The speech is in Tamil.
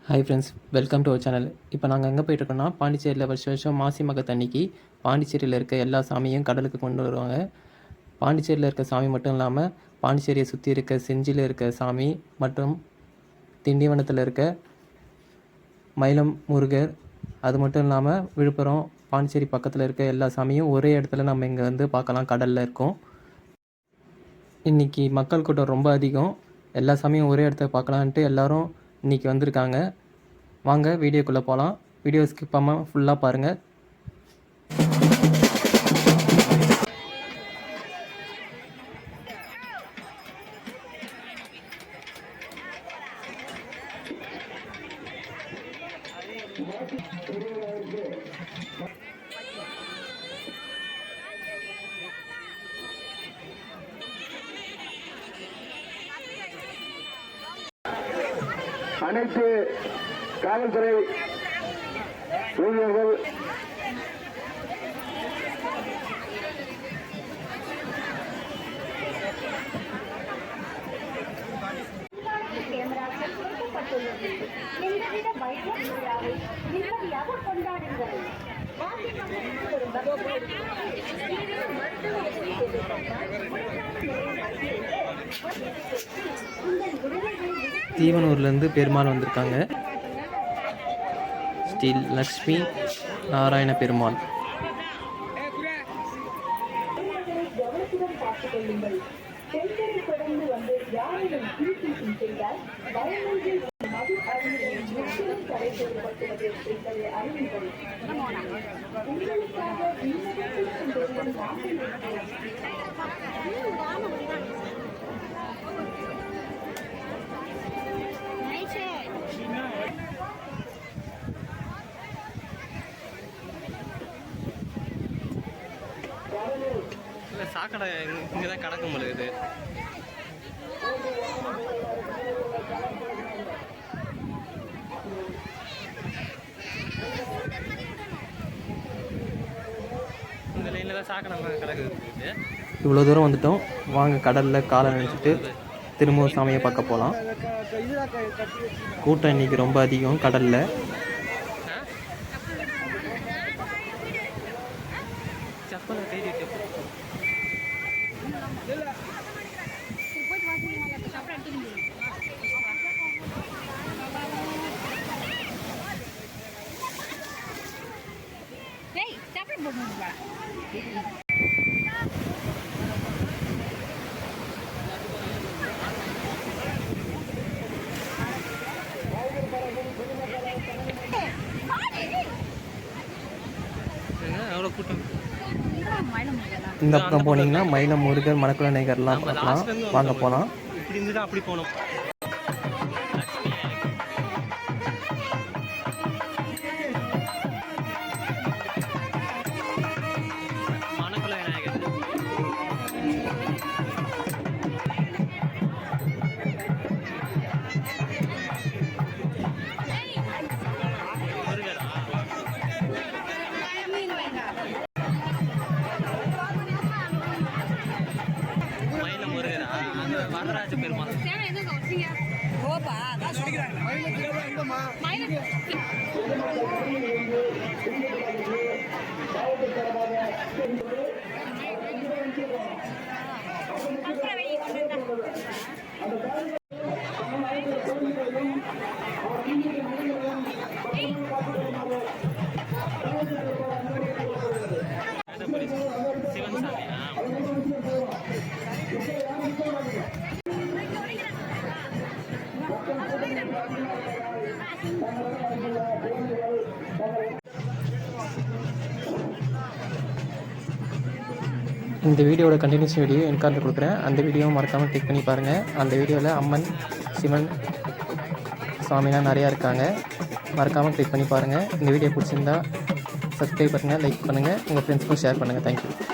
Hi friends, welcome to our channel. இப்போ நாங்கள் எங்கே போயிட்டுருக்கோம்னா, பாண்டிச்சேரியில் வருஷம் மாசி மகத்தன்னைக்கு பாண்டிச்சேரியில் இருக்க எல்லா சாமியும் கடலுக்கு கொண்டு வருவாங்க. பாண்டிச்சேரியில் இருக்க சாமி மட்டும் இல்லாமல் பாண்டிச்சேரியை சுற்றி இருக்க செஞ்சியில் இருக்க சாமி மற்றும் திண்டிவனத்தில் இருக்க மயிலம் முருகர், அது மட்டும் இல்லாமல் விழுப்புரம் பாண்டிச்சேரி பக்கத்தில் இருக்க எல்லா சாமியும் ஒரே இடத்துல நம்ம இங்கே வந்து பார்க்கலாம். கடலில் இருக்கோம். இன்றைக்கி மக்கள் கூட்டம் ரொம்ப அதிகம். எல்லா சாமியும் ஒரே இடத்துல பார்க்கலான்ட்டு எல்லோரும் இன்றைக்கி வந்திருக்காங்க. வாங்க வீடியோக்குள்ளே போகலாம். வீடியோ ஸ்கிப் பண்ணாமல் ஃபுல்லாக பாருங்கள். அனைத்து காவல்துறை ஊழியர்கள் எந்தவித பயம் இல்லாமல் நிம்மதியாக கொண்டாடுங்கள். தீவனூர்லேருந்து பெருமாள் வந்திருக்காங்க. ஸ்ரீ லக்ஷ்மி நாராயண பெருமாள். சாக்கடை இங்கே தான் கிடக்கும் பொழுது இந்த லைனில் தான் சாக்கடை கிடக்குது. இவ்வளோ தூரம் வந்துட்டோம். வாங்க கடலில் காலை நினச்சிட்டு திரும்பவும் சாமியை பார்க்க போகலாம். கூட்டம் இன்றைக்கி ரொம்ப அதிகம் கடலில். இந்த பக்கம் போனீங்கன்னா மயிலம் முருகர் மணக்குள நகர்லாம் பார்க்கலாம். வாங்க போகலாம். இப்படி இருந்துட்டு அப்படி போகணும். வரராஜ பெருமாள் சிவன் சாமியா? இந்த வீடியோட கண்டினியூஸ் வீடியோ என் கார்டில் கொடுக்குறேன். அந்த வீடியோவை மறக்காமல் கிளிக் பண்ணி பாருங்கள். அந்த வீடியோவில் அம்மன், சிவன், சுவாமிலாம் நிறையா இருக்காங்க. மறக்காமல் கிளிக் பண்ணி பாருங்கள். இந்த வீடியோ பிடிச்சிருந்தா சப்ஸ்கிரைப் பண்ணுங்கள், லைக் பண்ணுங்கள், உங்கள் ஃப்ரெண்ட்ஸ்க்கும் ஷேர் பண்ணுங்கள். தேங்க்யூ.